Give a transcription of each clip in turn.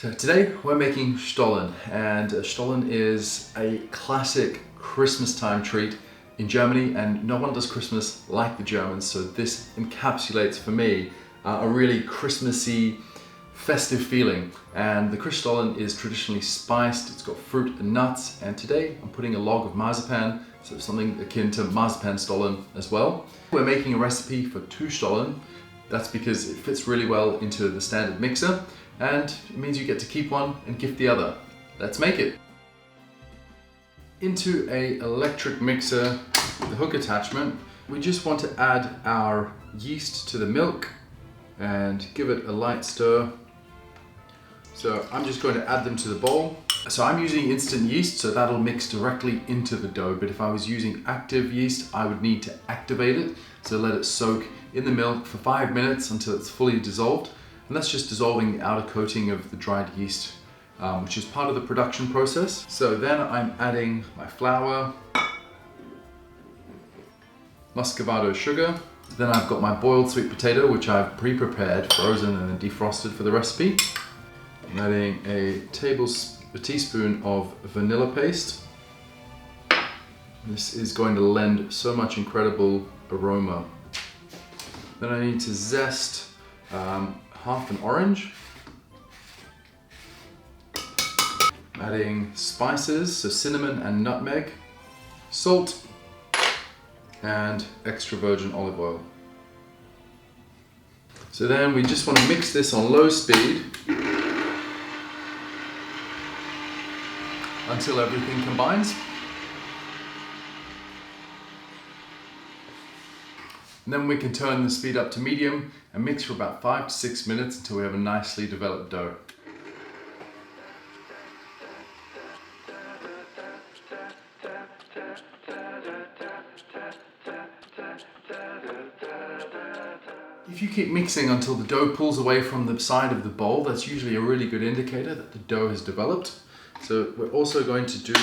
So today we're making Stollen, and Stollen is a classic Christmas time treat in Germany, and no one does Christmas like the Germans, so this encapsulates for me a really Christmassy, festive feeling. And the Christstollen is traditionally spiced, it's got fruit and nuts, and today I'm putting a log of marzipan, so something akin to Marzipan Stollen as well. We're making a recipe for 2 Stollen. That's because it fits really well into the standard mixer, and it means you get to keep one and gift the other. Let's make it. Into an electric mixer with a hook attachment, we just want to add our yeast to the milk and give it a light stir. So I'm just going to add them to the bowl. So I'm using instant yeast, so that'll mix directly into the dough, but if I was using active yeast, I would need to activate it. So let it soak in the milk for 5 minutes until it's fully dissolved. And that's just dissolving the outer coating of the dried yeast, which is part of the production process. So then I'm adding my flour, muscovado sugar. Then I've got my boiled sweet potato, which I've pre-prepared, frozen and then defrosted for the recipe. I'm adding a teaspoon of vanilla paste. This is going to lend so much incredible aroma. Then I need to zest half an orange. Adding spices, so cinnamon and nutmeg, salt, and extra virgin olive oil. So then we just want to mix this on low speed until everything combines. And then we can turn the speed up to medium and mix for about 5 to 6 minutes until we have a nicely developed dough. If you keep mixing until the dough pulls away from the side of the bowl, that's usually a really good indicator that the dough has developed. So we're also going to do,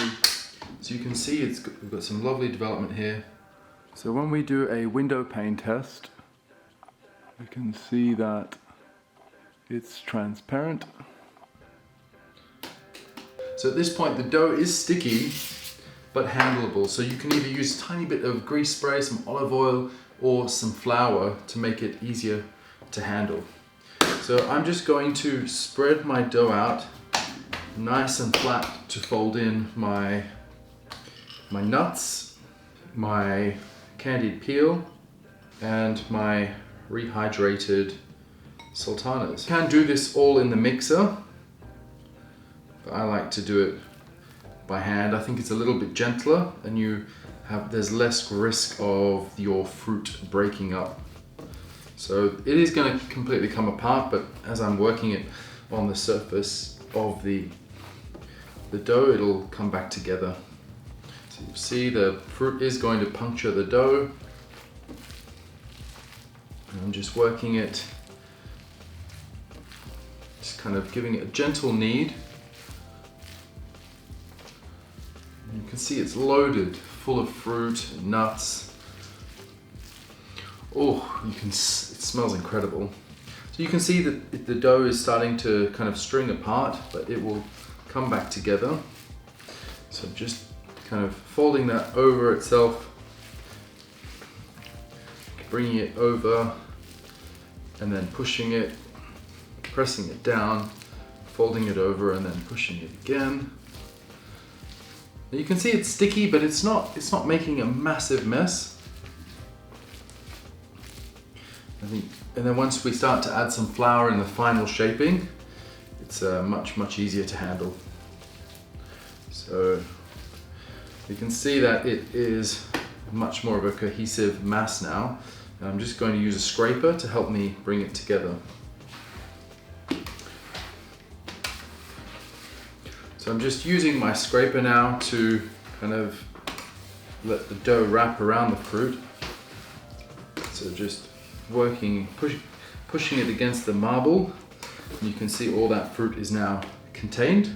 so you can see we've got some lovely development here. So when we do a window pane test, we can see that it's transparent. So at this point the dough is sticky but handleable, so you can either use a tiny bit of grease spray, some olive oil, or some flour to make it easier to handle. So I'm just going to spread my dough out nice and flat to fold in my nuts, my candied peel, and my rehydrated sultanas. You can do this all in the mixer, but I like to do it by hand. I think it's a little bit gentler and there's less risk of your fruit breaking up. So it is going to completely come apart, but as I'm working it on the surface of the dough, it'll come back together. So you see the fruit is going to puncture the dough. And I'm just working it, just kind of giving it a gentle knead. You can see it's loaded, full of fruit and nuts. Oh, it smells incredible. So you can see that the dough is starting to kind of string apart, but it will come back together. So just kind of folding that over itself, bringing it over, and then pushing it, pressing it down, folding it over, and then pushing it again. You can see it's sticky, but it's not making a massive mess. I think, and then once we start to add some flour in the final shaping, it's much easier to handle. So you can see that it is much more of a cohesive mass now. And I'm just going to use a scraper to help me bring it together. So I'm just using my scraper now to kind of let the dough wrap around the fruit. So just working, pushing it against the marble. And you can see all that fruit is now contained.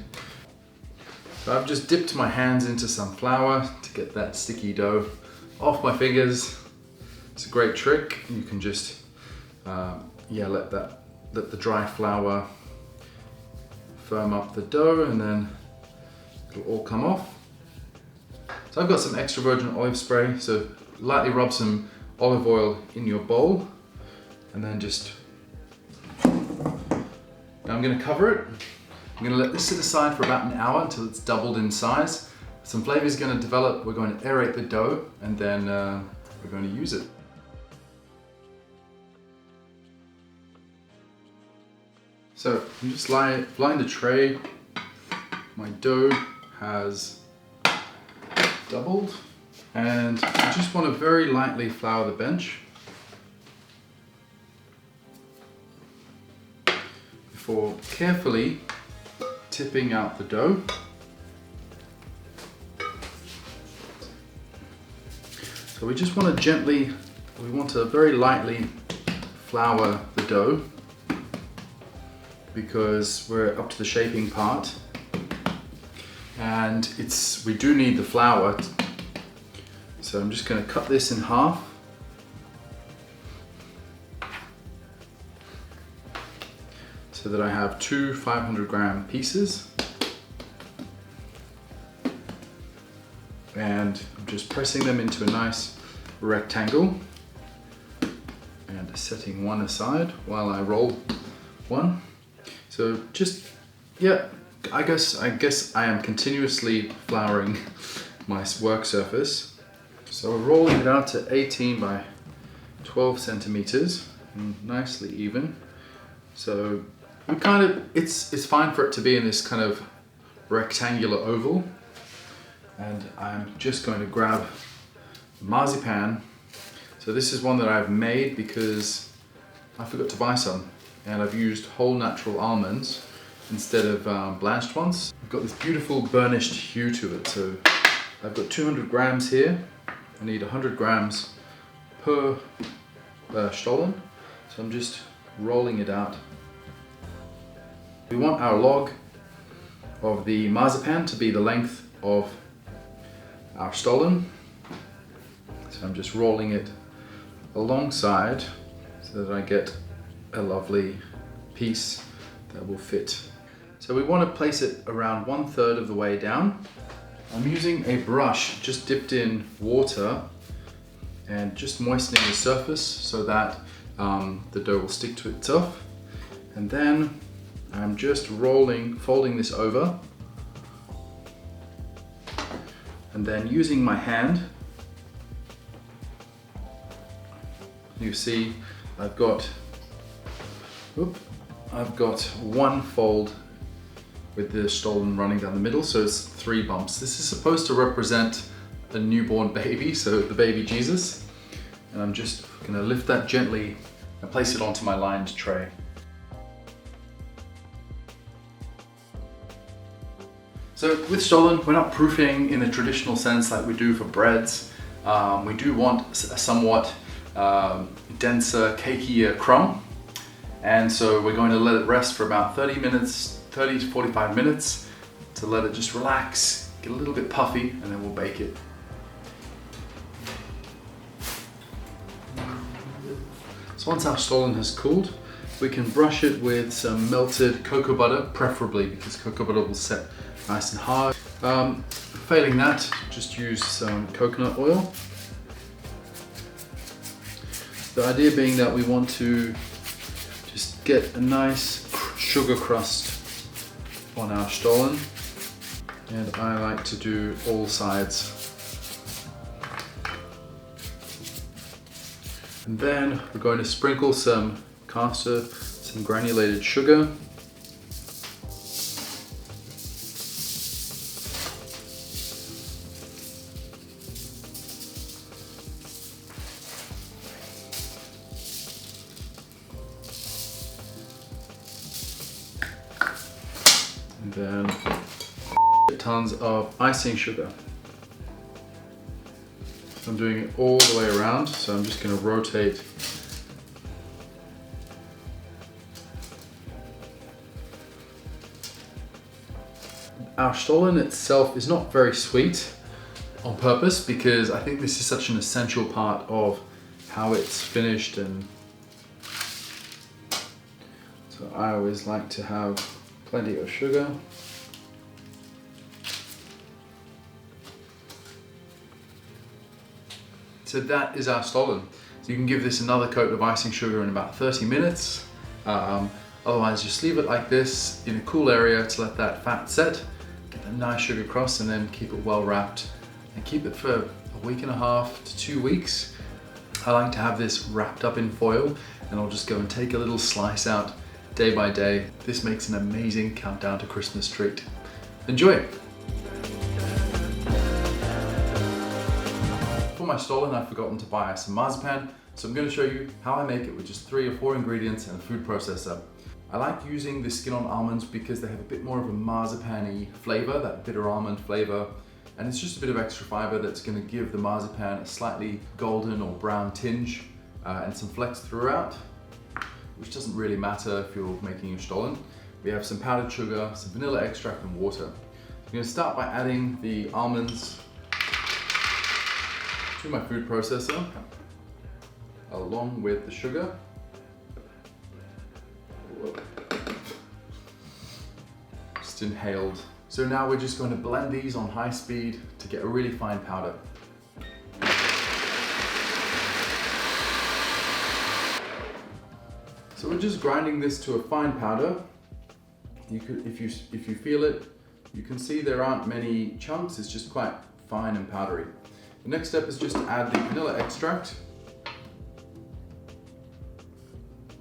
So I've just dipped my hands into some flour to get that sticky dough off my fingers. It's a great trick. You can just let the dry flour firm up the dough and then it'll all come off. So I've got some extra virgin olive spray, so lightly rub some olive oil in your bowl and then just, now I'm going to cover it. I'm going to let this sit aside for about an hour until it's doubled in size. Some flavor is going to develop. We're going to aerate the dough and then we're going to use it. So I'm just line the tray. My dough has doubled and I just want to very lightly flour the bench before carefully tipping out the dough. So we just want to very lightly flour the dough because we're up to the shaping part and we do need the flour. So I'm just going to cut this in half. So that I have two 500-gram pieces. And I'm just pressing them into a nice rectangle and setting one aside while I roll one. So just, yeah, I guess I am continuously flouring my work surface. So we're rolling it out to 18 by 12 centimeters, nicely even. So we it's fine for it to be in this kind of rectangular oval. And I'm just going to grab marzipan. So this is one that I've made because I forgot to buy some. And I've used whole natural almonds instead of blanched ones. I've got this beautiful burnished hue to it. So I've got 200 grams here. I need 100 grams per Stollen. So I'm just rolling it out. We want our log of the marzipan to be the length of our Stollen. So I'm just rolling it alongside so that I get a lovely piece that will fit. So we want to place it around 1/3 of the way down. I'm using a brush just dipped in water and just moistening the surface so that the dough will stick to itself. And then I'm just folding this over and then using my hand, you see I've got one fold with the Stollen running down the middle, so it's 3 bumps. This is supposed to represent a newborn baby, so the baby Jesus. And I'm just gonna lift that gently and place it onto my lined tray. So with Stollen, we're not proofing in a traditional sense like we do for breads. We do want a somewhat denser, cakier crumb. And so we're going to let it rest for about 30 to 45 minutes to let it just relax, get a little bit puffy, and then we'll bake it. So once our Stollen has cooled, we can brush it with some melted cocoa butter, preferably because cocoa butter will set nice and hard. Failing that, just use some coconut oil. The idea being that we want to just get a nice sugar crust on our Stollen, and I like to do all sides. And then we're going to sprinkle some caster, some granulated sugar. And then tons of icing sugar. I'm doing it all the way around, so I'm just going to rotate. Our Stollen itself is not very sweet on purpose because I think this is such an essential part of how it's finished, and so I always like to have Plenty of sugar. So that is our Stollen. So you can give this another coat of icing sugar in about 30 minutes. Otherwise just leave it like this in a cool area to let that fat set, get a nice sugar crust, and then keep it well wrapped and keep it for a week and a half to 2 weeks. I like to have this wrapped up in foil, and I'll just go and take a little slice out day by day. This makes an amazing countdown to Christmas treat. Enjoy! For my Stollen, I've forgotten to buy some marzipan, so I'm going to show you how I make it with just 3 or 4 ingredients and a food processor. I like using the skin-on almonds because they have a bit more of a marzipan-y flavor, that bitter almond flavor, and it's just a bit of extra fiber that's going to give the marzipan a slightly golden or brown tinge and some flecks throughout, which doesn't really matter if you're making your Stollen. We have some powdered sugar, some vanilla extract, and water. I'm going to start by adding the almonds to my food processor along with the sugar. Whoa. Just inhaled. So now we're just going to blend these on high speed to get a really fine powder. So we're just grinding this to a fine powder. You could, if you feel it, you can see there aren't many chunks. It's just quite fine and powdery. The next step is just to add the vanilla extract,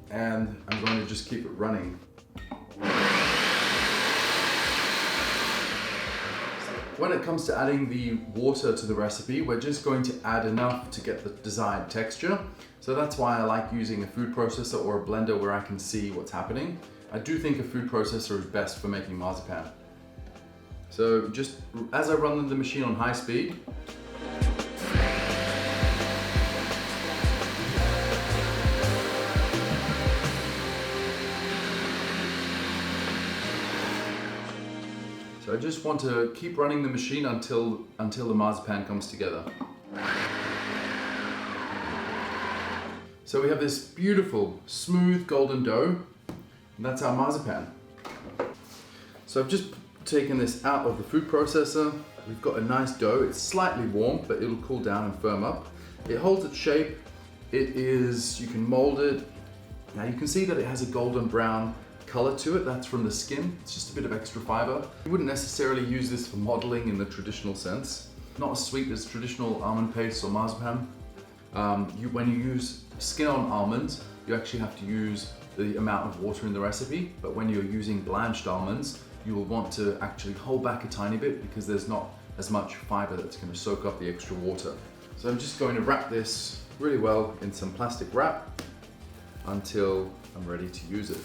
and I'm going to just keep it running. When it comes to adding the water to the recipe, we're just going to add enough to get the desired texture. So that's why I like using a food processor or a blender where I can see what's happening. I do think a food processor is best for making marzipan. So just as I run the machine on high speed, so I just want to keep running the machine until the marzipan comes together. So we have this beautiful, smooth, golden dough, and that's our marzipan. So I've just taken this out of the food processor. We've got a nice dough. It's slightly warm, but it'll cool down and firm up. It holds its shape. You can mold it. Now you can see that it has a golden brown color to it. That's from the skin. It's just a bit of extra fiber. You wouldn't necessarily use this for modeling in the traditional sense. Not as sweet as traditional almond paste or marzipan. When you use skin-on almonds, you actually have to use the amount of water in the recipe, but when you're using blanched almonds, you will want to actually hold back a tiny bit because there's not as much fiber that's going to soak up the extra water. So I'm just going to wrap this really well in some plastic wrap until I'm ready to use it.